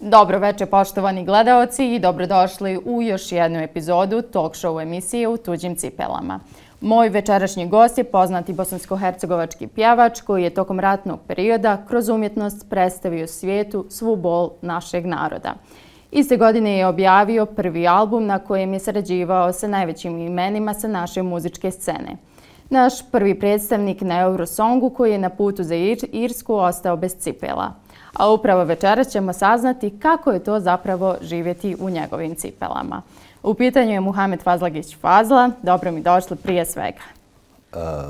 Dobro večer, poštovani gledaoci, i dobrodošli u još jednu epizodu talk show emisije U tuđim cipelama. Moj večerašnji gost je poznati bosansko-hercegovački pjevač koji je tokom ratnog perioda kroz umjetnost predstavio svijetu svu bol našeg naroda. Iste godine je objavio prvi album na kojem je sarađivao sa najvećim imenima sa naše muzičke scene. Naš prvi predstavnik na Eurosongu koji je na putu za Irsku ostao bez cipela. A upravo večeras ćemo saznati kako je to zapravo živjeti u njegovim cipelama. U pitanju je Muhamed Fazlagić Fazla. Dobro mi došli prije svega.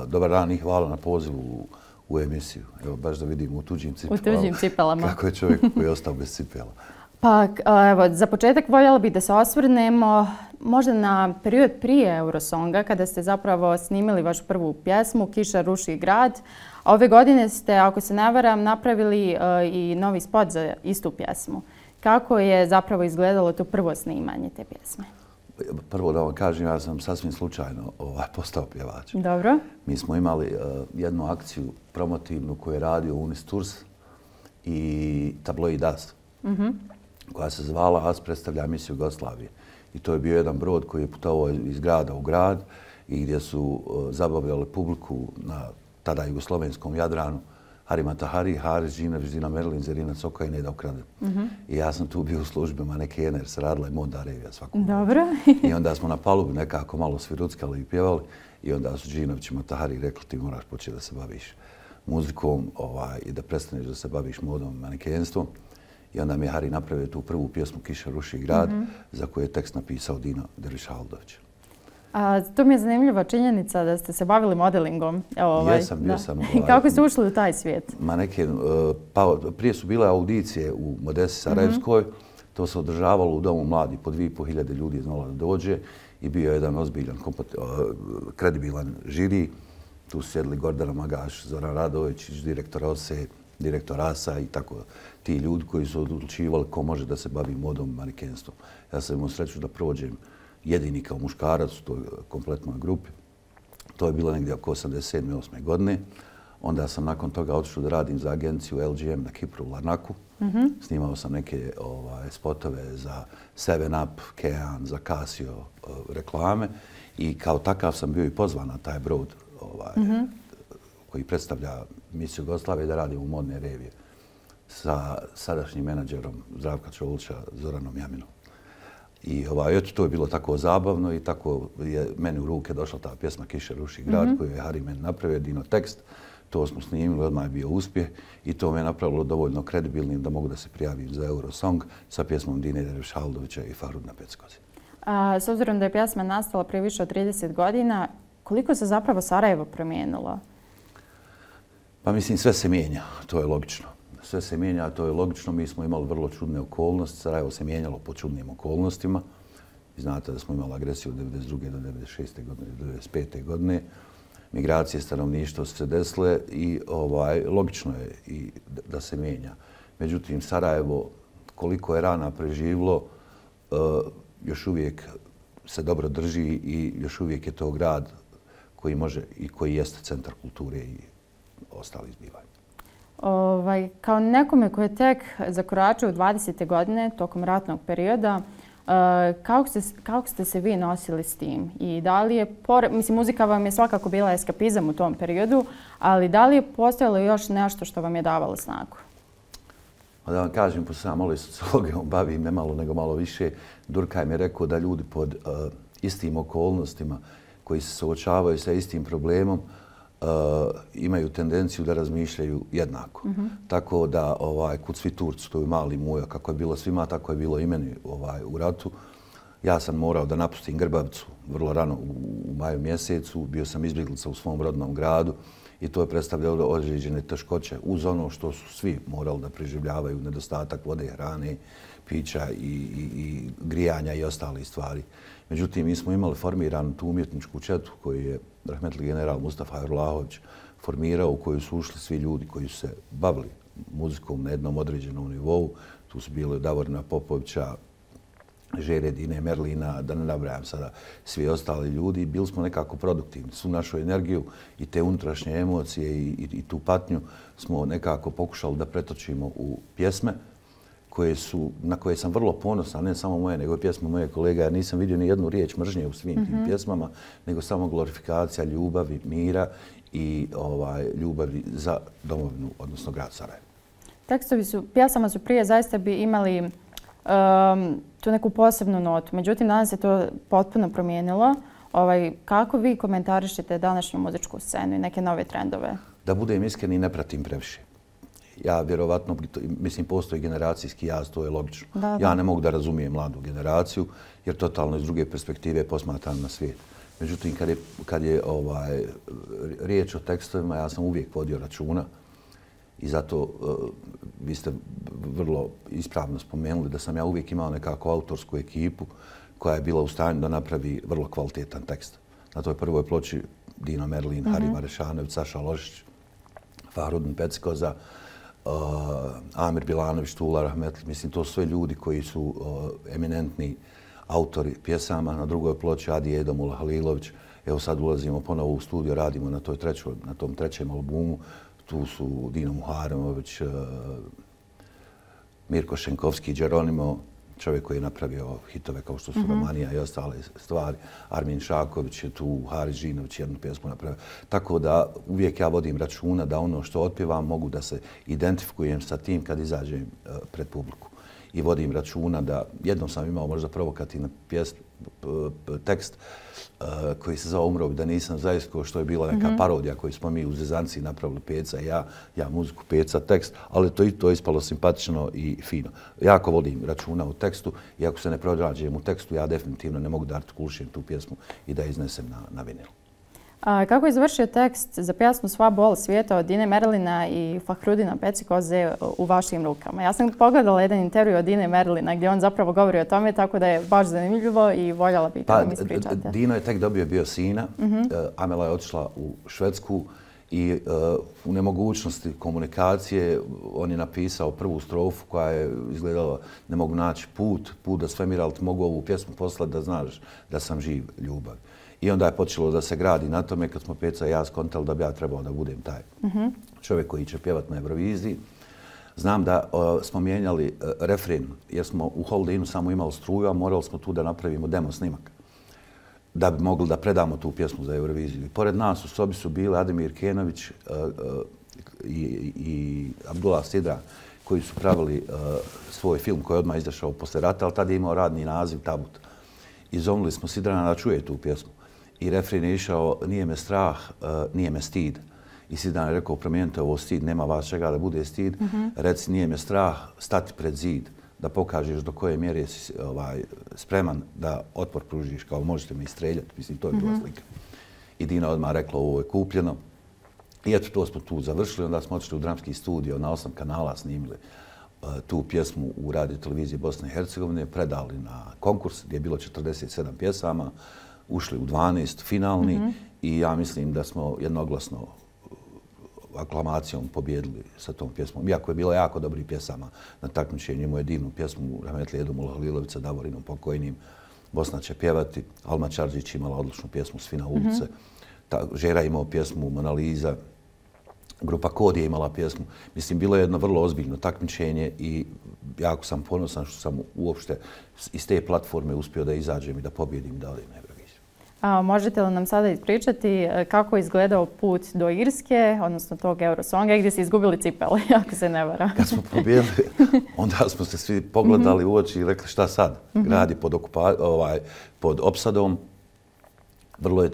Dobar dan i hvala na pozivu u emisiju. Evo baš da vidimo u tuđim cipelama. U tuđim cipelama. Kako je čovjek koji je ostao bez cipela. Pa evo, za početak voljela bih da se osvrnemo možda na period prije Eurosonga kada ste zapravo snimili vašu prvu pjesmu Kiša ruši grad. A ove godine ste, ako se ne varam, napravili i novi spot za istu pjesmu. Kako je zapravo izgledalo to prvo snimanje te pjesme? Prvo da vam kažem, ja sam sasvim slučajno postao pjevač. Dobro. Mi smo imali jednu akciju promotivnu koju je radio Unis Tours i tabloid AS, koja se zvala AS predstavlja emisiju Jugoslavije. I to je bio jedan brod koji je putovao iz grada u grad i gdje su zabavljali publiku na tada jugoslovenskom Jadranu, Harima Tahari, Haris Džinović, Dina Merlin, Zerina Cokaj i Neda Ukraden. I ja sam tu bio u službama neke jer se radila i Monda Revija svakom. Dobro. I onda smo na palubi nekako malo sviruckali i pjevali i onda su Džinović i Tahari rekli ti moraš početi da se baviš muzikom i da prestaneš da se baviš modom i manekenstvom. I onda mi je Hari napravio tu prvu pjesmu Kiša ruši grad za koju je tekst napisao Dino Dervišaldović. To mi je zanimljiva činjenica da ste se bavili modelingom. Jesam, bio sam. Kako ste ušli u taj svijet? Prije su bile audicije u Modesi Sarajevskoj. To se održavalo u Domu mladih. Po 2500 ljudi je znalo da dođe i bio je jedan ozbiljan, kredibilan žiri. Tu su sjedili Gordana Magaš, Zoran Radović, direktor OSE, direktor ASA i tako ti ljudi koji su odlučivali ko može da se bavi modom i manekenstvom. Ja sam imao sreću da prođem jedini kao muškarac u toj kompletnoj grupi. To je bilo negdje oko 87. 8. godine. Onda sam nakon toga otišao da radim za agenciju LGM na Kipru u Larnaku. Snimao sam neke spotove za 7up, Kean, za Casio reklame i kao takav sam bio i pozvan na taj brod koji predstavlja emisiju Jugoslavije da radim u modne revije sa sadašnjim menadžerom Zdravka Čolića, Zoranom Jaminom. I eto, to je bilo tako zabavno i tako je meni u ruke došla ta pjesma Kiša ruši grad koju je Hari meni napravio, Dino tekst. To smo snimili, odmah je bio uspjeh i to me je napravilo dovoljno kredibilnim da mogu da se prijavim za Eurosong sa pjesmom Dine Dervišaldovića i Farudna Peckozi. S obzirom da je pjesma nastala prije više od 30 godina, koliko se zapravo Sarajevo promijenilo? Pa mislim, sve se mijenja, to je logično. Sve se mijenja, to je logično. Mi smo imali vrlo čudne okolnosti. Sarajevo se mijenjalo po čudnim okolnostima. Vi znate da smo imali agresiju od 1992. do 1996. godine, do 1995. godine. Migracije stanovništva su se desile i logično je i da se mijenja. Međutim, Sarajevo, koliko je rana preživilo, još uvijek se dobro drži i još uvijek je to grad koji može i koji jeste centar kulture i ostali zbivanja. Kao nekome koji je tek zakoračio u 20. godine tokom ratnog perioda, kako ste se vi nosili s tim? I da li je, mislim, muzika vam je svakako bila eskapizam u tom periodu, ali da li je postojalo još nešto što vam je davalo snagu? Da vam kažem, pošto sam malo i sociologijom bavim, ne malo nego malo više, Durkheim mi je rekao da ljudi pod istim okolnostima koji se suočavaju sa istim problemom imaju tendenciju da razmišljaju jednako. Tako da kud svi Turci, to je mali muja, kako je bilo svima, tako je bilo i meni u ratu. Ja sam morao da napustim Grbavicu vrlo rano u maju mjesecu. Bio sam izbjeglica u svom rodnom gradu i to je predstavljalo određene teškoće uz ono što su svi morali da preživljavaju, nedostatak vode, hrane, pića i grijanja i ostale stvari. Međutim, mi smo imali formiranu tu umjetničku četu koju je rahmetli general Mustafa Erlahović formirao, u koju su ušli svi ljudi koji su se bavili muzikom na jednom određenom nivou. Tu su bili Davorina Popovića, Žere, Dine Merlina, da ne nabrajam sada svi ostali ljudi. Bili smo nekako produktivni. Svu našu energiju i te unutrašnje emocije i tu patnju smo nekako pokušali da pretočimo u pjesme na koje sam vrlo ponosan, ne samo moje, nego i pjesme moje kolega. Ja nisam vidio ni jednu riječ mržnje u svim tim pjesmama, nego samo glorifikacija ljubavi, mira i ljubavi za domovinu, odnosno grad Sarajevo. Tekstovi pjesama su prije zaista bi imali tu neku posebnu notu. Međutim, danas se to potpuno promijenilo. Kako vi komentarišete današnju muzičku scenu i neke nove trendove? Da budem iskren i ne pratim previše. Ja vjerovatno, mislim, postoji generacijski jaz, to je logično. Ja ne mogu da razumijem mladu generaciju, jer totalno iz druge perspektive posmatram na svijet. Međutim, kad je riječ o tekstovima, ja sam uvijek vodio računa i zato vi ste vrlo ispravno spomenuli da sam ja uvijek imao nekako autorsku ekipu koja je bila u stanju da napravi vrlo kvalitetan tekst. Na toj prvoj ploči Dino Merlin, Hari Marešanović, Saša Lošić, Fahrudin Pecikoza, Amir Bilanović, Tula Rahmetli. Mislim, to su sve ljudi koji su eminentni autori pjesama. Na drugoj ploči Adi Edomula Halilović. Evo sad ulazimo ponovo u studio, radimo na tom trećem albumu. Tu su Dino Muharemović, Mirko Šenkovski, Geronimo, čovjek koji je napravio hitove kao što su Romanija i ostale stvari. Armin Šaković je tu, Haris Žinović jednu pjesmu napravio. Tako da uvijek ja vodim računa da ono što otpjevam mogu da se identifikujem sa tim kad izađem pred publiku. I vodim računa da jednom sam imao možda provokativan tekst koji se zvao Umro da nisam zaista, što je bila neka parodija koju smo mi u Zezanci napravili Peca i ja muziku Peca, tekst, ali to je ispalo simpatično i fino. Jako vodim računa u tekstu i ako se ne pronađem u tekstu, ja definitivno ne mogu da artikulišem tu pjesmu i da iznesem na vinil. Kako je završio tekst za pjesmu Sva bol svijeta od Dine Merlina i Fahrudina Pecikoze u vašim rukama? Ja sam pogledala jedan intervju od Dine Merlina gdje on zapravo govori o tome, tako da je baš zanimljivo i voljela bih da mi ispričate. Dino je tek bio sina, Amela je otišla u Švedsku i u nemogućnosti komunikacije on je napisao prvu strofu koja je izgledala ne mogu naći put da svemir, ali ti mogu ovu pjesmu poslati da znaš da sam živ, ljubav. I onda je počelo da se gradi na tome kad smo Peca i ja skontali da bi ja trebao da budem taj čovjek koji će pjevati na Euroviziji. Znam da smo mijenjali refren jer smo u Holiday Innu samo imali struju, a morali smo tu da napravimo demo snimak da bi mogli da predamo tu pjesmu za Euroviziju. I pored nas u sobi su bili Ademir Kenović i Abdullah Sidra koji su pravili svoj film koji je odmah izašao posle rata, ali tada je imao radni naziv Tabut. I zovnuli smo Sidrana da čuje tu pjesmu. I refren je išao, nije me strah, nije me stid. I Sidran je rekao, promijenite ovo stid, nema vas čega da bude stid. Reci, nije me strah, stati pred zid, da pokažeš do koje mjere si spreman da otpor pružiš, kao možete me istreljati. Mislim, to je bila slika. I Dina odmah rekla, ovo je kupljeno. I eto, to smo tu završili. Onda smo otišli u dramski studio, na 8 kanala snimili tu pjesmu u radio televiziji Bosne i Hercegovine, predali na konkurs gdje je bilo 47 pjesama, ušli u 12 finalni i ja mislim da smo jednoglasno aklamacijom pobjedili sa tom pjesmom. Iako je bilo jako dobrih pjesama na takmičenju, imao jedinu pjesmu Rahmetli Edomula Halilovića, Davorinom pokojnim, Bosna će pjevati, Alma Čarđić imala odličnu pjesmu Svi na ulice, Žera imao pjesmu Mona Lisa, Grupa Kod je imala pjesmu. Mislim, bilo je jedno vrlo ozbiljno takmičenje i jako sam ponosan što sam uopšte iz te platforme uspio da izađem i da pobjedim i da odem na Euroviziju. Možete li nam sada ispričati kako je izgledao put do Irske, odnosno tog Eurosonga, gdje ste izgubili cipele, ako se ne vara? Kad smo pobjedili, onda smo se svi pogledali u oči i rekli šta sad? Grad je pod opsadom.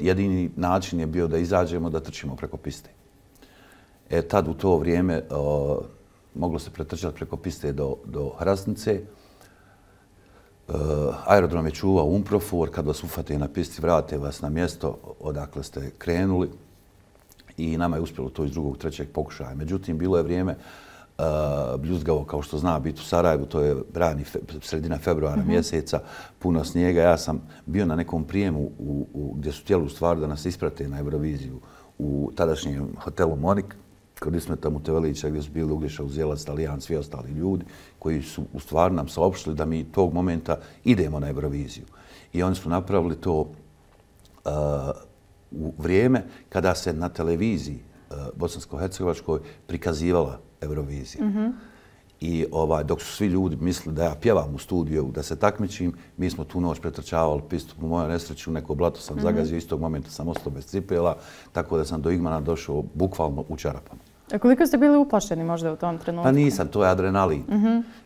Jedini način je bio da izađemo, da trčimo preko piste. Tad u to vrijeme moglo se pretrčati preko piste do Hrasnice. Aerodrom je čuvao Umprofor, kad vas ufate na pisti, vrate vas na mjesto odakle ste krenuli i nama je uspjelo to iz drugog, trećeg pokušaja. Međutim, bilo je vrijeme bljuzgavo kao što zna biti u Sarajevu, to je sredina februara mjeseca, puno snijega. Ja sam bio na nekom prijemu gdje su htjeli u stvari da nas isprate na Euroviziju u tadašnjem hotelu Monik, kod Ismeta Mutevelića, gdje su bili Uglješa Uzjelac, Talijan, svi ostali ljudi koji su u stvari nam saopštili da mi tog momenta idemo na Euroviziju. I oni su napravili to u vrijeme kada se na televiziji bosansko-hercegovačkoj prikazivala Eurovizija. I dok su svi ljudi mislili da ja pjevam u studiju, da se takmičim, mi smo tu noć pretrčavali pistu. Po mojoj nesreći u neko blato sam zagazio, istog momenta sam ostao bez cipela, tako da sam do Igmana došao bukvalno u čarapama. A koliko ste bili uplašeni možda u tom trenutku? Pa nisam, to je adrenalin.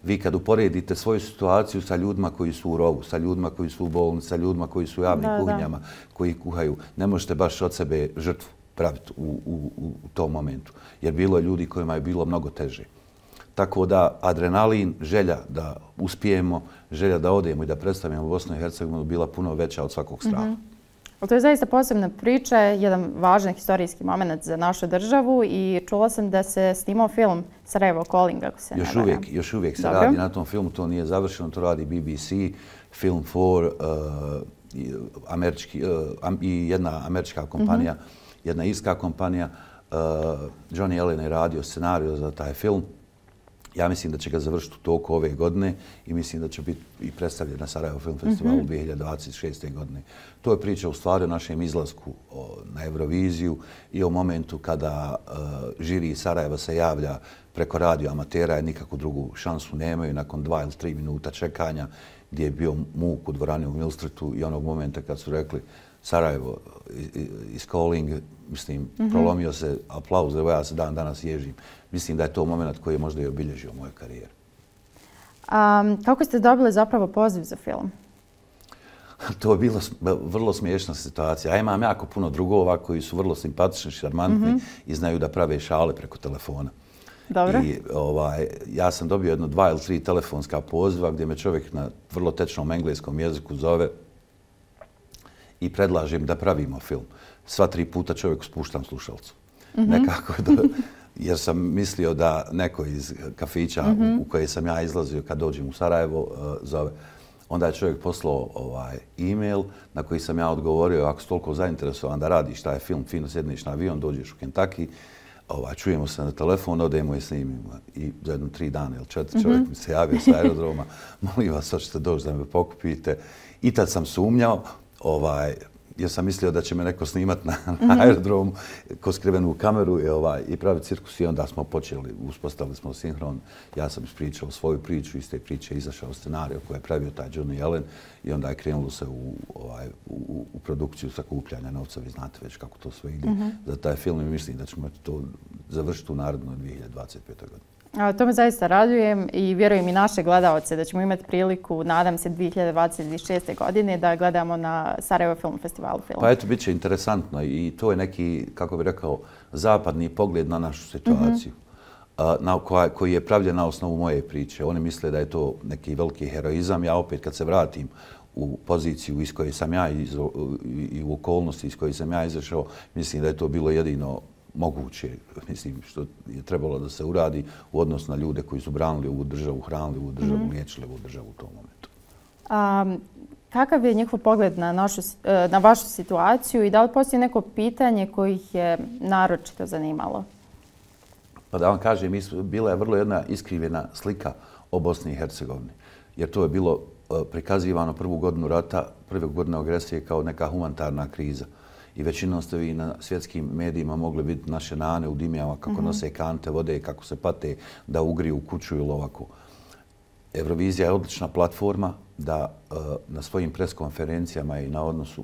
Vi kad uporedite svoju situaciju sa ljudima koji su u rovu, sa ljudima koji su u bolnici, sa ljudima koji su u javnim kuhinjama, koji kuhaju, ne možete baš od sebe žrtvu praviti u tom momentu. Jer bilo je ljudi kojima je bilo mnogo teže. Tako da adrenalin, želja da uspijemo, želja da odemo i da predstavimo Bosnu i Hercegovinu bila puno veća od svakog straha. To je zaista posebna priča, jedan važan historijski moment za našu državu i čula sam da se snimao film Sarajevo Calling, ako se ne varam. Još uvijek se radi na tom filmu, to nije završeno, to radi BBC, Film 4, i jedna američka kompanija, jedna irska kompanija. Johnny Allen je radio scenariju za taj film. Ja mislim da će ga završiti u toku ove godine i mislim da će biti i predstavljen na Sarajevo Film Festivalu 2026. godine. To je priča u stvari o našem izlasku na Euroviziju i o momentu kada žiri Sarajeva se javlja preko radio amatera i nikakvu drugu šansu nemaju nakon 2 ili 3 minuta čekanja gdje je bio muk u dvorani u Milstretu i onog momenta kad su rekli Sarajevo is calling, mislim, prolomio se aplauz, evo ja se dan danas ježim. Mislim da je to moment koji je možda i obilježio moju karijeru. Kako ste dobili zapravo poziv za film? To je bila vrlo smiješna situacija. Ja imam jako puno drugova koji su vrlo simpatični, šarmantni i znaju da prave šale preko telefona. Dobro. I ja sam dobio 2 ili 3 telefonska poziva gdje me čovjek na vrlo tečnom engleskom jeziku zove i predlažem da pravimo film. Sva 3 puta čovjeku spuštam slušalcu. Nekako, jer sam mislio da neko iz kafića u koje sam ja izlazio kad dođem u Sarajevo zove. Onda je čovjek poslao e-mail na koji sam ja odgovorio ako si toliko zainteresovan da radiš taj film, fino sjedneš na avion, dođeš u Kentucky, čujemo se na telefon, odemo i snimimo. I za 3 dana ili 4 čovjek mi se javio sa aerodroma, molim vas, hoćete doći da me pokupite. I tad sam sumnjao, jer sam mislio da će me neko snimat na aerodromu ko skrivenu kameru i pravi cirkus i onda smo počeli, uspostavili smo sinhron. Ja sam ispričao svoju priču, iz te priče izašao scenarij koji je pravio taj Johnny Allen i onda je krenulo se u produkciju sakupljanja novca. Vi znate već kako to sve ide za taj film i mislim da ćemo to završiti u narednoj 2025. godini. To me zaista radujem i vjerujem i naše gledalce da ćemo imati priliku, nadam se, 2026. godine da gledamo na Sarajevo Film Festivalu film. Pa eto, bit će interesantno i to je neki, kako bih rekao, zapadni pogled na našu situaciju koji je pravljen na osnovu moje priče. Oni misle da je to neki veliki heroizam. Ja opet kad se vratim u poziciju iz koje sam ja i u okolnosti iz koje sam ja izašao, mislim da je to bilo jedino moguće, mislim, što je trebalo da se uradi u odnosu na ljude koji su branili ovu državu, hranili ovu državu, liječili ovu državu u tom momentu. Kakav je njihov pogled na vašu situaciju i da li postoji neko pitanje koje ih je naročito zanimalo? Pa da vam kažem, bila je vrlo jedna iskrivljena slika o Bosni i Hercegovini, jer to je bilo prikazivano prvu godinu rata, prve godine agresije kao neka humanitarna kriza. I većinom ste vi na svjetskim medijima mogli vidjeti naše nane u dimljama kako nose kante vode, kako se pate da ugriju kuću ili ovako. Eurovizija je odlična platforma da na svojim preskonferencijama i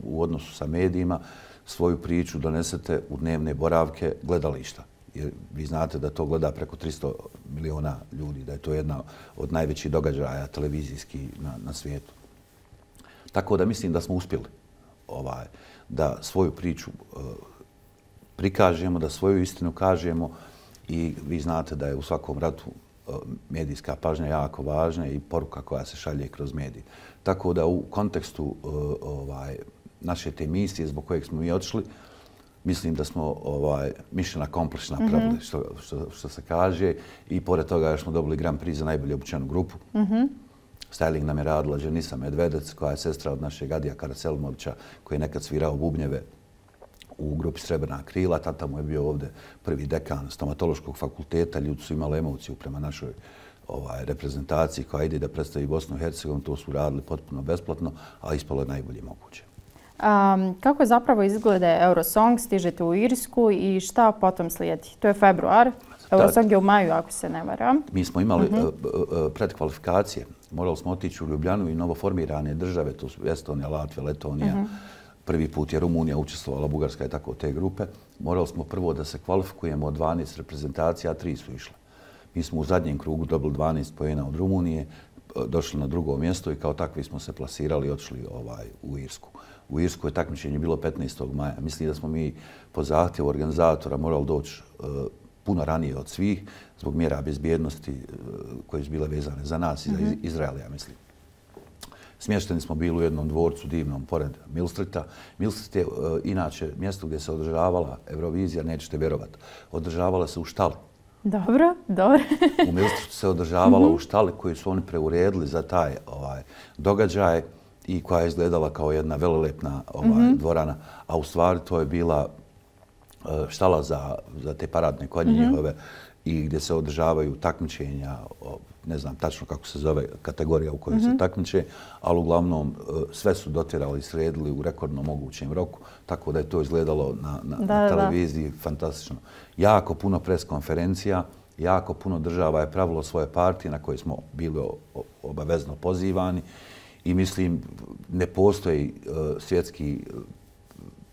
u odnosu sa medijima svoju priču donesete u dnevne boravke gledališta. Jer vi znate da to gleda preko 300 miliona ljudi, da je to jedna od najvećih događaja televizijskih na svijetu. Tako da mislim da smo uspjeli da svoju priču prikažemo, da svoju istinu kažemo i vi znate da je u svakom ratu medijska pažnja jako važna i poruka koja se šalje kroz medije. Tako da u kontekstu naše te misije zbog kojeg smo mi otišli, mislim da smo mission accomplished napravili, što se kaže, i pored toga još smo dobili Grand Prix za najbolje obučenu grupu. Styling nam je radila Dženisa Medvedec, koja je sestra od našeg Adija Karaselmovića, koji je nekad svirao bubnjeve u grupi Srebrna krila. Tata mu je bio ovdje prvi dekan stomatološkog fakulteta. Ljudi su imali emociju prema našoj reprezentaciji koja ide da predstavi Bosnu i Hercegovinu. To su radili potpuno besplatno, a ispalo je najbolje moguće. Kako je zapravo izgleda Eurosong? Stižete u Irsku i šta potom slijedi? To je februar. Eurosong je u maju, ako se ne varam. Mi smo imali predkvalifikacije. Morali smo otići u Ljubljanu i novoformirane države, to su Estonija, Latvija, Letonija. Prvi put je Rumunija učestvovala, Bugarska je tako te grupe. Morali smo prvo da se kvalifikujemo od 12 reprezentacija, a 3 su išle. Mi smo u zadnjem krugu dobili 12 poena od Rumunije, došli na drugo mjesto i kao takvi smo se plasirali i otišli u Irsku. U Irsku je takmičenje bilo 15. maja. Mislim da smo mi po zahtjevu organizatora morali doći puno ranije od svih zbog mjera bezbjednosti koje su bile vezane za nas i za Izrael, ja mislim. Smješteni smo bili u jednom dvorcu divnom pored Millstrita. Millstrit je inače mjesto gdje se održavala Eurovizija, nećete vjerovati. Održavala se u štali. Dobro, dobro. U Millstritu se održavala u štali koju su oni preuredili za taj događaj i koja je izgledala kao jedna velelepna dvorana. A u stvari to je bila štala za te paradne konje njihove i gdje se održavaju takmičenja, ne znam tačno kako se zove kategorija u kojoj se takmiče, ali uglavnom sve su dotjerali i sredili u rekordno mogućem roku, tako da je to izgledalo na televiziji fantastično. Jako puno pres konferencija, jako puno država je pravilo svoje partije na koje smo bili obavezno pozivani i mislim ne postoji svjetski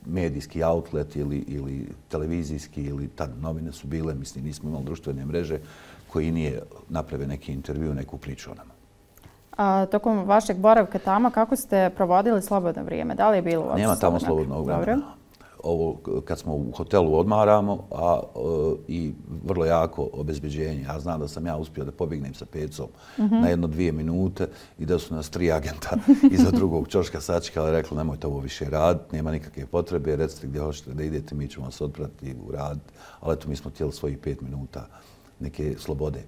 medijski outlet ili televizijski ili tad novine su bile, mislim nismo imali društvene mreže koji nije napravio neki intervju, neku priču o nama. Tokom vašeg boravka tamo, kako ste provodili slobodno vrijeme? Da li je bilo uopće Nema tamo slobodnog vremena. Ovo kad smo u hotelu odmaramo i vrlo jako obezbeđenje. Ja znam da sam ja uspio da pobjegnem sa pecom na 1-2 minute i da su nas 3 agenta iza drugog čoška sačekali i rekli nemojte ovo više raditi, nema nikakve potrebe, recite gdje hoćete da idete, mi ćemo vas odprati u rad. Ali eto mi smo htjeli svojih 5 minuta neke slobode.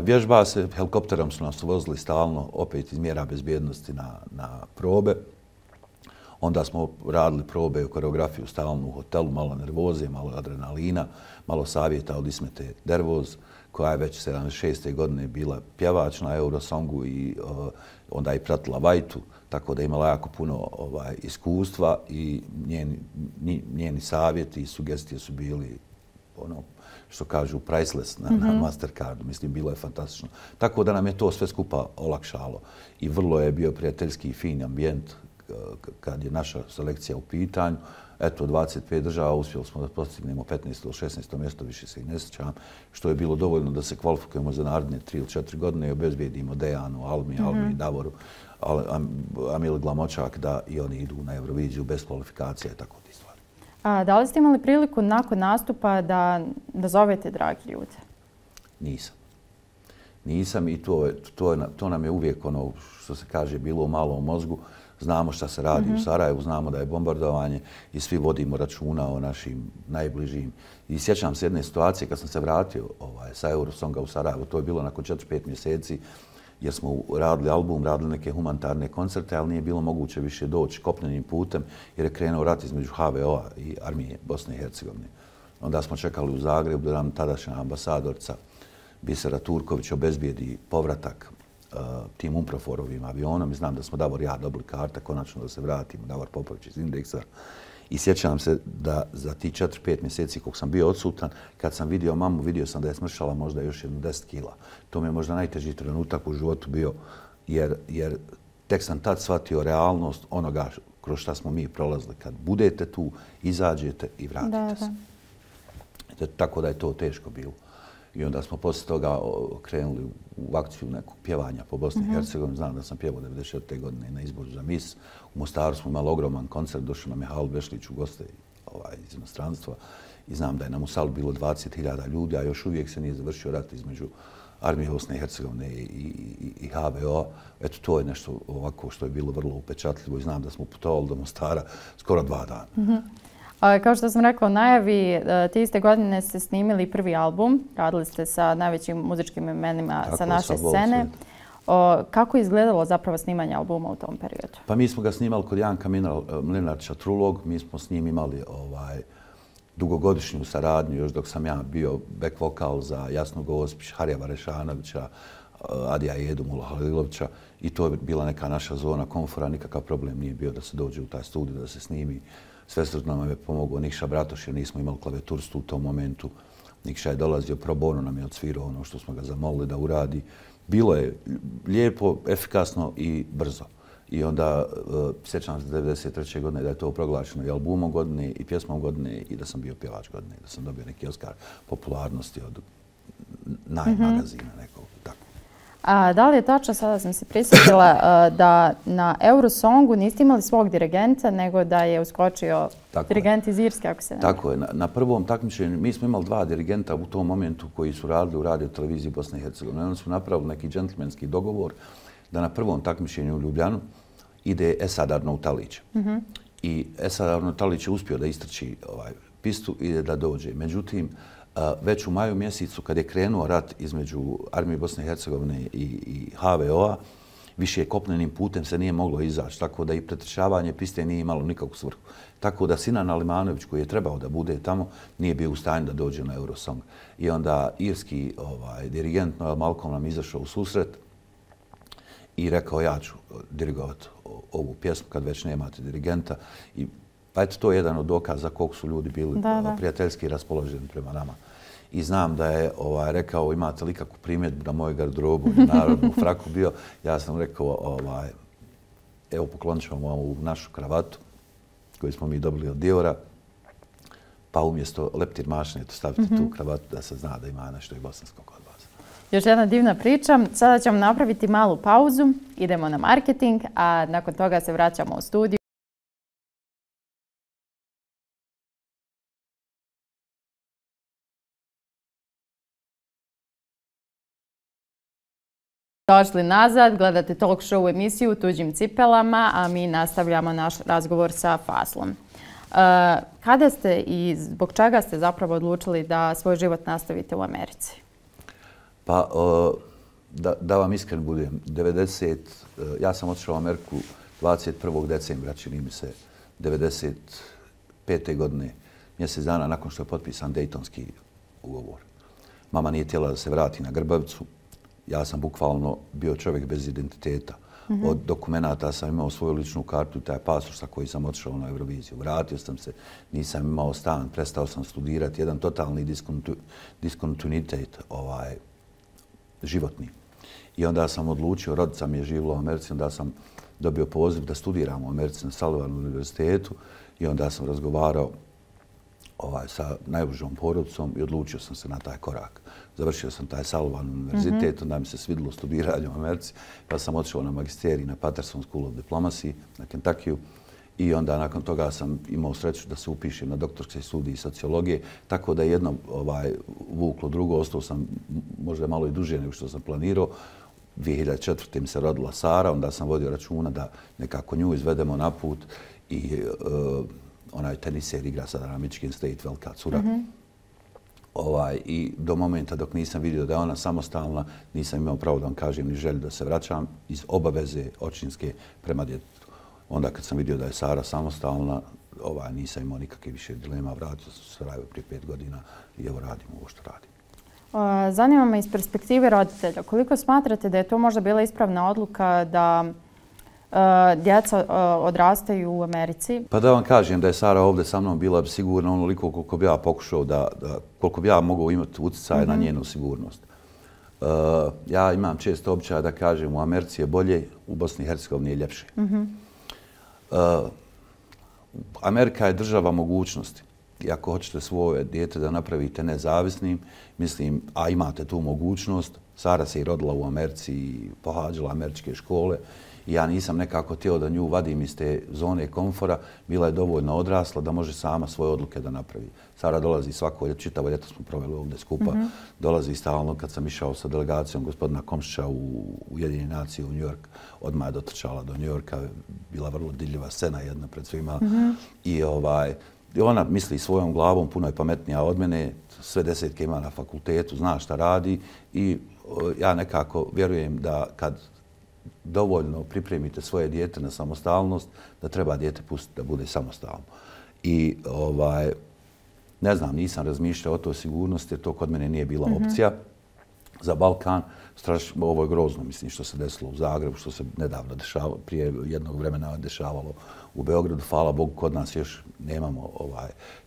Vježba se, helikopterom su nas vozili stalno, opet iz mjera bezbjednosti na probe. Onda smo radili probe u koreografiju stalno u hotelu, malo nervoze, malo adrenalina, malo savjeta od Ismete Dervoz, koja je već 76. godine bila pjevač na Eurosongu i onda je pratila Vajtu, tako da je imala jako puno iskustva i njeni savjeti i sugestije su bili ono što kažu priceless na Mastercardu. Mislim, bilo je fantastično. Tako da nam je to sve skupa olakšalo i vrlo je bio prijateljski i fin ambijent kad je naša selekcija u pitanju. Eto, 25 država uspjeli smo da postignemo 15. ili 16. mjesto, više se i ne sjećam, što je bilo dovoljno da se kvalifikujemo za naredne 3 ili 4 godine i obezbijedimo Dejanu, Almi, Davoru, Amilu Glamočak da i oni idu na Euroviziju bez kvalifikacija i tako ti stvari. Da li ste imali priliku nakon nastupa da zovete dragi ljude? Nisam. Nisam i to nam je uvijek ono što se kaže bilo u malom mozgu. Znamo šta se radi u Sarajevu, znamo da je bombardovanje i svi vodimo računa o našim najbližim. I sjećam se jedne situacije kad sam se vratio sa Eurosonga u Sarajevu. To je bilo nakon 4-5 mjeseci jer smo radili album, radili neke humanitarne koncerte, ali nije bilo moguće više doći kopnenim putem jer je krenuo rat između HVO-a i armije Bosne i Hercegovine. Onda smo čekali u Zagrebu da nam tadašnja ambasadorca Bisera Turković obezbijedi povratak tim Umproforovim avionom i znam da smo Davor i ja dobili karte, konačno da se vratimo, Davor Popović iz Indeksa. I sjećam se da za ti 4-5 mjeseci kog sam bio odsutan, kad sam vidio mamu, vidio sam da je smršala možda još 10 kila. To mi je možda najteži trenutak u životu bio, jer tek sam tad shvatio realnost onoga kroz šta smo mi prolazili. Kad budete tu, izađete i vratite se. Tako da je to teško bilo. I onda smo poslije toga krenuli u akciju nekog pjevanja po Bosni i Hercegovini. Znam da sam pjevao 94. godine na izboru za Miss. U Mostaru smo imali ogroman koncert, došao nam je Halil Bešlić u goste iz inostranstva. I znam da je nam u sali bilo 20.000 ljudi, a još uvijek se nije završio rat između armije Bosne i Hercegovine i HVO. Eto, to je nešto ovako što je bilo vrlo upečatljivo i znam da smo putovali do Mostara skoro 2 dana. Kao što sam rekla u najavi, te iste godine ste snimili prvi album, radili ste sa najvećim muzičkim imenima sa naše scene. Kako je izgledalo zapravo snimanje albuma u tom periodu? Pa mi smo ga snimali kod Janka Mlinarića Trulog, mi smo s njim imali dugogodišnju saradnju još dok sam ja bio back vokal za Jasnu Gospić, Harija Varešanovića, Adija Edu Mula Halilovića i to je bila neka naša zona komfora, nikakav problem nije bio da se dođe u taj studio, da se snimi. Svesrdno nam je pomogao Nikša Bratoš jer nismo imali klavijaturstu u tom momentu. Nikša je dolazio pro bono, nam je odsvirao ono što smo ga zamolili da uradi. Bilo je lijepo, efikasno i brzo. I onda sjećam se 1993. godine da je to proglašeno i albumom godine i pjesmom godine i da sam bio pjevač godine, da sam dobio neki Oskar popularnosti od magazina nekog. Tako. A da li je tačno, sada sam se prisjetila, da na Eurosongu niste imali svog dirigenta, nego da je uskočio dirigent iz Irske, ako se ne. Tako je. Na prvom takmičenju mi smo imali 2 dirigenta u tom momentu koji su radili u radioteleviziji Bosne i Hercegovine. Oni su napravili neki džentlmenski dogovor da na prvom takmičenju u Ljubljanu ide Esad Arnautalić. I Esad Arnautalić je uspio da istrči pistu i da dođe. Međutim, već u maju mjesecu, kad je krenuo rat između Armije Bosne i Hercegovine i HVO-a, više kopnenim putem se nije moglo izaći, tako da i pretrčavanje piste nije imalo nikakvu svrhu. Tako da Sinan Alimanović, koji je trebao da bude tamo, nije bio u stanju da dođe na Eurosong. I onda irski dirigent Noel Malcolm nam izašao u susret i rekao ja ću dirigovati ovu pjesmu kad već nemate dirigenta. I pa eto, to je jedan od dokaza koliko su ljudi bili prijateljski raspoloženi prema nama. I znam da je rekao imate li kakvu primjedbu na moju garderobu, naravno u fraku bio. Ja sam rekao evo poklonit ćemo vam ovu našu kravatu koju smo mi dobili od Diora, pa umjesto leptir mašine stavite tu kravatu da se zna da ima nešto i bosanskog od vas. Još jedna divna priča. Sada ćemo napraviti malu pauzu, idemo na marketing, a nakon toga se vraćamo u studiju. Došli nazad, gledate talk show emisiju u tuđim cipelama, a mi nastavljamo naš razgovor sa Faslom. Kada ste i zbog čega ste zapravo odlučili da svoj život nastavite u Americi? Pa, da vam iskren budem, ja sam otišao u Ameriku 21. decembra, čini mi se, 1995. godine, mjesec dana nakon što je potpisan Dejtonski ugovor. Mama nije htjela da se vrati na Grbavicu. Ja sam bukvalno bio čovjek bez identiteta. Od dokumenata sam imao svoju ličnu kartu i taj pasoš sa koji sam otišao na Euroviziju. Vratio sam se, nisam imao stan, prestao sam studirati, jedan totalni diskontinuitet životni. I onda sam odlučio, rodica mi je živjela u Americi, onda sam dobio poziv da studiram u Americi na Sullivanu univerzitetu i onda sam razgovarao sa najužom porodicom i odlučio sam se na taj korak. Završio sam taj Sullivan univerzitet, onda mi se svidilo studiranje u Americi, pa sam otišao na magisterij na Patterson School of Diplomacy na Kentuckyu i onda nakon toga sam imao sreću da se upišem na doktorske studije sociologije, tako da je jedno vuklo drugo, ostao sam možda malo i duže nego što sam planirao. 2004. mi se rodila Sara, onda sam vodio računa da nekako nju izvedemo na put i onaj teniser igra sada na Michigan State, velika cura. I do momenta dok nisam vidio da je ona samostalna, nisam imao pravo da vam kažem ni želju da se vraćam iz obaveze očinske prema djetetu. Onda kad sam vidio da je Sara samostalna, nisam imao nikakve više dilema, vratio sam se Sarajevo prije 5 godina i evo radim ovo što radim. Zanima me iz perspektive roditelja, koliko smatrate da je to možda bila ispravna odluka da djeca odrastaju u Americi? Pa da vam kažem da je Sara ovdje sa mnom bila sigurna onoliko koliko bi ja pokušao koliko bi ja mogao imati utjecaj na njenu sigurnost. Ja imam često običaj da kažem u Americi je bolje, u Bosni i Hercegovini je ljepše. Amerika je država mogućnosti. I ako hoćete svoje dijete da napravite nezavisnim, mislim, a imate tu mogućnost, Sara se i rodila u Americi i pohađala američke škole, i ja nisam nekako htio da nju vadim iz te zone komfora. Bila je dovoljno odrasla da može sama svoje odluke da napravi. Sara dolazi svako ljeto, čitavo ljeto smo proveli ovdje skupa. Dolazi stalno kad sam išao sa delegacijom gospodina Komšića u Ujedinjene nacije u New York. Odmah je dotrčala do New Yorka. Bila vrlo diljiva scena jedna pred svima. I ona misli svojom glavom, puno je pametnija od mene. Sve 10 ima na fakultetu, zna šta radi. I ja nekako vjerujem da kad dovoljno pripremite svoje dijete na samostalnost, da treba dijete pustiti da bude samostalno. I ne znam, nisam razmišljao o toj sigurnosti jer to kod mene nije bila opcija. za Balkan. Ovo je grozno, mislim, što se desilo u Zagrebu, što se nedavno dešavalo, prije jednog vremena dešavalo u Beogradu. Hvala Bogu, kod nas još nemamo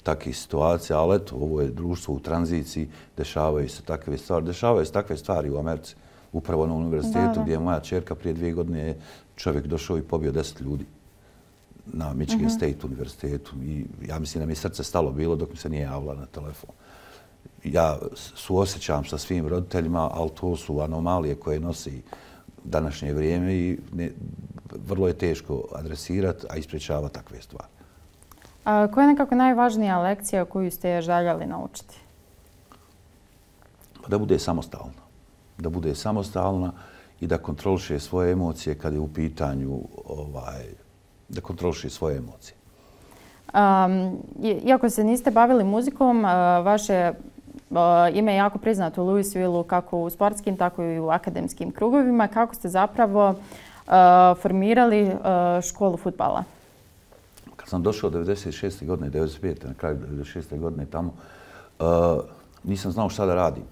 takvih situacija, ali eto, ovo je društvo u tranziciji, dešavaju se takve stvari. Dešavaju se takve stvari u Americi, upravo na univerzitetu gdje je moja ćerka prije 2 godine čovjek došao i pobio 10 ljudi na Michigan State univerzitetu. I ja mislim da mi je srce stalo bilo dok mi se nije javila na telefon. Ja suosjećam sa svim roditeljima, ali to su anomalije koje nosi današnje vrijeme i vrlo je teško adresirati, a ispričavati takve stvari. A koja je nekako najvažnija lekcija koju ste željeli naučiti? Da bude samostalna. Da bude samostalna i da kontroliše svoje emocije kad je u pitanju da kontroliše svoje emocije. Iako se niste bavili muzikom, vaše ime je jako priznato u Louisvilleu kako u sportskim, tako i u akademskim krugovima. Kako ste zapravo formirali školu fudbala? Kad sam došao 96. godine, 95. na kraju 96. godine tamo, nisam znao šta da radim.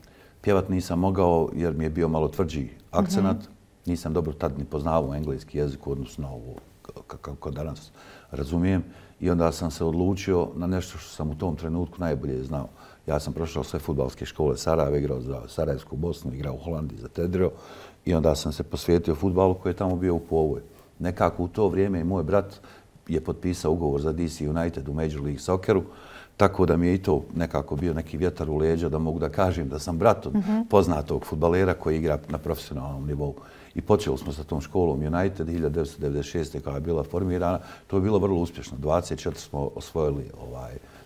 Pjevat nisam mogao jer mi je bio malo tvrđi akcenat. Nisam dobro tad ni poznavao engleski jezik u odnosu na ovo kako danas razumijem. I onda sam se odlučio na nešto što sam u tom trenutku najbolje znao. Ja sam prošao sve fudbalske škole Sarajeva, igrao za Sarajevsku Bosnu, igrao u Holandiji za Tedrio i onda sam se posvetio fudbalu koji je tamo bio u povoj. Nekako u to vrijeme i moj brat je potpisao ugovor za DC United u Major League Socceru, tako da mi je i to nekako bio neki vjetar u leđa da mogu da kažem da sam brat od poznatog fudbalera koji igra na profesionalnom nivou. I počeli smo sa tom školom United 1996. kada je bila formirana. To je bilo vrlo uspješno. 24 smo osvojili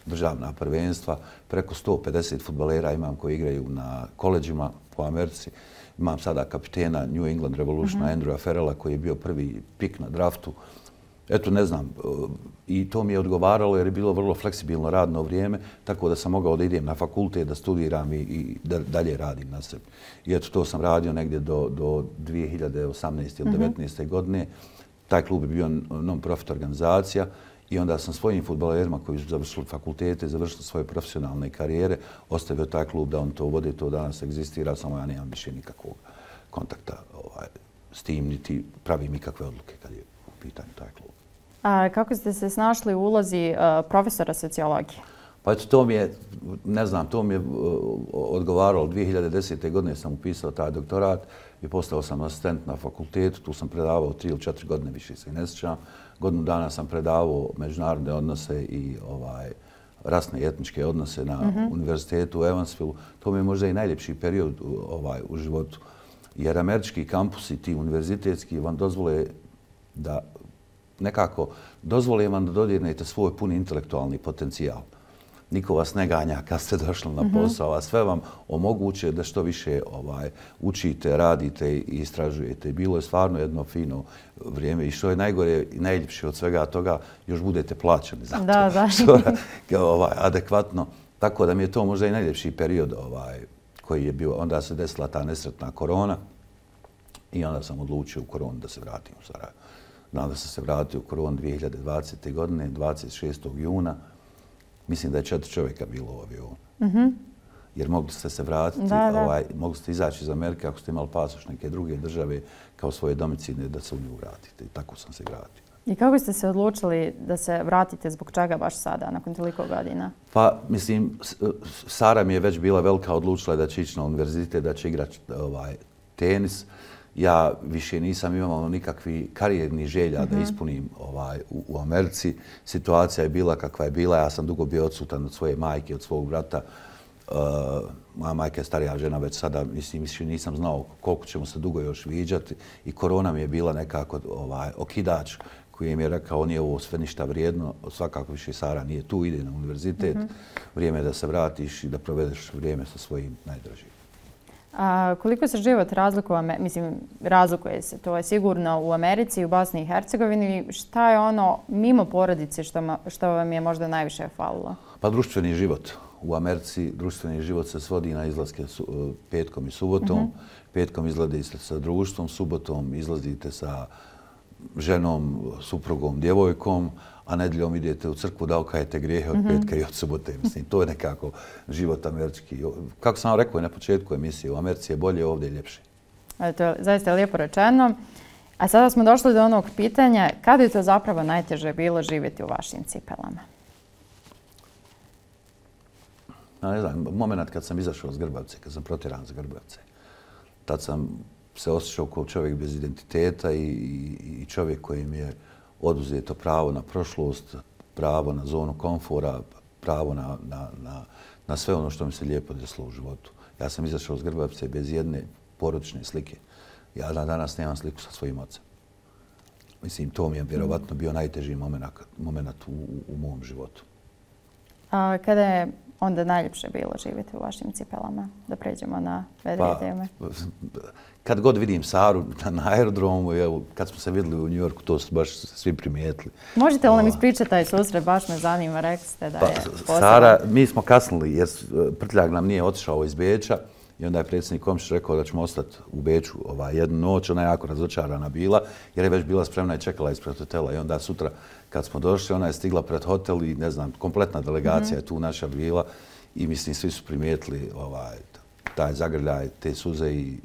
državna prvenstva. Preko 150 fudbalera imam koji igraju na koleđima po Americi. Imam sada kapitena New England Revolutiona Andrewa Farrella koji je bio prvi pik na draftu. Eto, ne znam, i to mi je odgovaralo jer je bilo vrlo fleksibilno radno vrijeme, tako da sam mogao da idem na fakultet, da studiram i da dalje radim na sebi. I eto, to sam radio negdje do 2018. ili 2019. godine. Taj klub je bio non-profit organizacija i onda sam svojim fudbalerima koji su završili fakultete, završili svoje profesionalne karijere, ostavio taj klub da on to vodi, to danas egzistira, samo ja nemam više nikakvog kontakta s tim, niti pravim ikakve odluke kad je u pitanju taj klub. A kako ste se snašli u ulozi profesora sociologije? Pa eto, to mi je, ne znam, to mi je odgovaralo. 2010. godine sam upisao taj doktorat i postao sam asistent na fakultetu. Tu sam predavao 3 ili 4 godine, više se ne sjećam. Godinu dana sam predavao međunarodne odnose i rasne i etničke odnose na univerzitetu u Evansvillu. To mi je možda i najljepši period u životu. Jer američki kampusi, ti univerzitetski, vam dozvole da nekako dozvole vam da dodirnete svoj puni intelektualni potencijal. Niko vas ne ganja kad ste došli na posao, a sve vam omoguće da što više učite, radite i istražujete. Bilo je stvarno jedno fino vrijeme i što je najgore i najljepše od svega toga, još budete plaćeni za to. Adekvatno. Tako da mi je to možda i najljepši period koji je bio. Onda se desila ta nesretna korona i onda sam odlučio u koronu da se vratim u Sarajevo. Znam da sam se vratio u koronu 2020. godine, 26. juna. Mislim da je 4 čovjeka bilo u avionu. Jer mogli ste se vratiti, mogli ste izaći iz Amerike ako ste imali pasoš neke druge države kao svoje domicilne da se u nju vratite. I tako sam se vratio. I kako ste se odlučili da se vratite, zbog čega baš sada, nakon toliko godina? Pa, mislim, Sara mi je već bila velika, odlučila da će ići na univerzitet, da će igrati tenis. Ja više nisam imao nikakvi karijernih želja da ispunim u Americi. Situacija je bila kakva je bila. Ja sam dugo bio odsutan od svoje majke, od svog brata. Moja majka je starija žena već sada. Mislim, nisam znao koliko ćemo se dugo još viđati. I korona mi je bila nekako okidač koji mi je rekao nije ovo sve ništa vrijedno. Svakako više Sara nije tu, ide na univerzitet. Vrijeme je da se vratiš i da provedeš vrijeme sa svojim najdražim. A koliko se život razlikuje se, to je sigurno u Americi i u Bosni i Hercegovini. Šta je ono mimo porodice što vam je možda najviše falilo? Pa društveni život. U Americi društveni život se svodi na izlaske petkom i subotom. Petkom izlazite sa društvom, subotom izlazite sa ženom, suprugom, djevojkom, a nedjeljom idete u crkvu da okajete grijehe od petka i od subote. Mislim, to je nekako život američki. Kako sam vam rekao i na početku emisije, u Americi je bolje, ovdje je ljepše. To je zaista lijepo rečeno. A sada smo došli do onog pitanja, kada je to zapravo najteže bilo živjeti u vašim cipelama? Ne znam, moment kad sam izašao iz Grbavce, kad sam protjeran iz Grbavce, tad sam se osjećao kao čovjek bez identiteta i čovjek kojim je oduzeto pravo na prošlost, pravo na zonu komfora, pravo na sve ono što mi se lijepo desilo u životu. Ja sam izašao iz Grbavce bez jedne porodične slike. Ja danas nemam sliku sa svojim ocem. Mislim, to mi je vjerovatno bio najteži moment u mom životu. A kada je onda najljepše bilo živjeti u vašim cipelama? Da pređemo na vedrije teme. Kad god vidim Saru na aerodromu, kad smo se vidjeli u New Yorku, to su baš svi primijetili. Možete li nam ispričati taj susret? Baš me zanima, rekli ste da je poseban. Sara, mi smo kasnili jer Prtljag nam nije otišao iz Beča i onda je predsjednik Komšić rekao da ćemo ostati u Beču jednu noć. Ona je jako razočarana bila jer je već bila spremna i čekala ispred hotela. I onda sutra kad smo došli, ona je stigla pred hotel i ne znam, kompletna delegacija je tu naša bila i mislim svi su primijetili taj zagrljaj, te suze i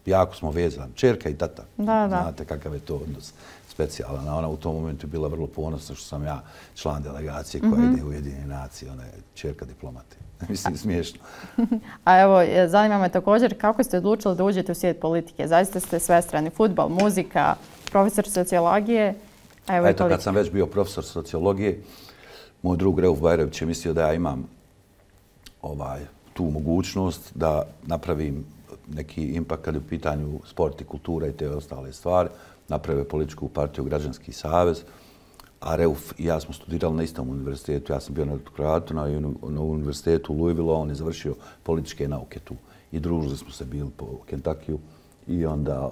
jako smo vezani. Čerka i tata. Znate kakav je to odnos specijalan. Ona u tom momentu je bila vrlo ponosna što sam ja član delegacije koja ide u Ujedinjene nacije. Ona je čerka diplomate. Mislim, smiješno. A evo, zanima me također kako ste odlučili da uđete u svijet politike. Zaista ste svestrani. Fudbal, muzika, profesor sociologije. Eto, kad sam već bio profesor sociologije, moj drug Reuf Bajrović je mislio da ja imam tu mogućnost da napravim neki impakt kad je u pitanju sport i kultura i te ostale stvari. Napravio političku partiju Građanski savez, a Reuf i ja smo studirali na istom univerzitetu. Ja sam bio na doktoratu na univerzitetu u Louisville, on je završio političke nauke tu. I družili smo se bili po Kentuckyu i onda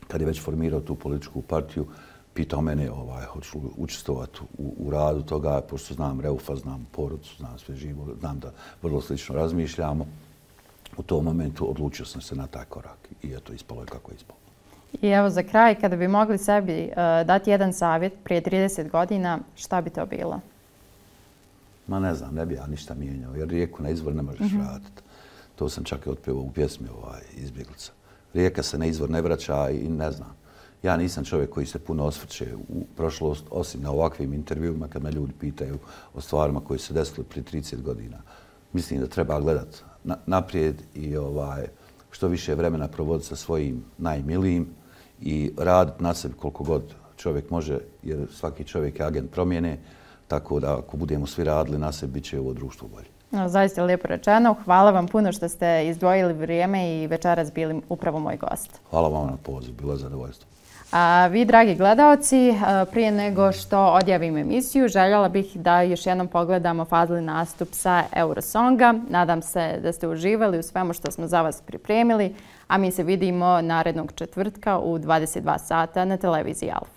kad je već formirao tu političku partiju, pitao mene hoću učestvovati u radu toga, pošto znam Reufa, znam porodicu, znam sve živo, znam da vrlo slično razmišljamo. U tom momentu odlučio sam se na taj korak i eto, ispalo je kako je ispalo. I evo za kraj, kada bi mogli sebi dati jedan savjet prije 30 godina, šta bi to bilo? Ma ne znam, ne bi ja ništa mijenjao, jer rijeku na izvor ne možeš vratiti. To sam čak i otpevao u pjesmi Izbjeglica. Rijeka se na izvor ne vraća i ne znam. Ja nisam čovjek koji se puno osvrće u prošlost, osim na ovakvim intervjuima kad me ljudi pitaju o stvarima koje se desile prije 30 godina. Mislim da treba gledati naprijed i što više vremena provoditi sa svojim najmilijim i raditi na sebi koliko god čovjek može, jer svaki čovjek je agent promjene, tako da ako budemo svi radili na sebi, bit će ovo društvo bolje. Zaista lijepo rečeno. Hvala vam puno što ste izdvojili vrijeme i večeras bili upravo moj gost. Hvala vam na poziv, bilo je zadovoljstvo. A vi, dragi gledaoci, prije nego što odjavim emisiju, željela bih da još jednom pogledamo Fazlin nastup sa Eurosonga. Nadam se da ste uživali u svemu što smo za vas pripremili, a mi se vidimo narednog četvrtka u 22 sata na televiziji Alfa.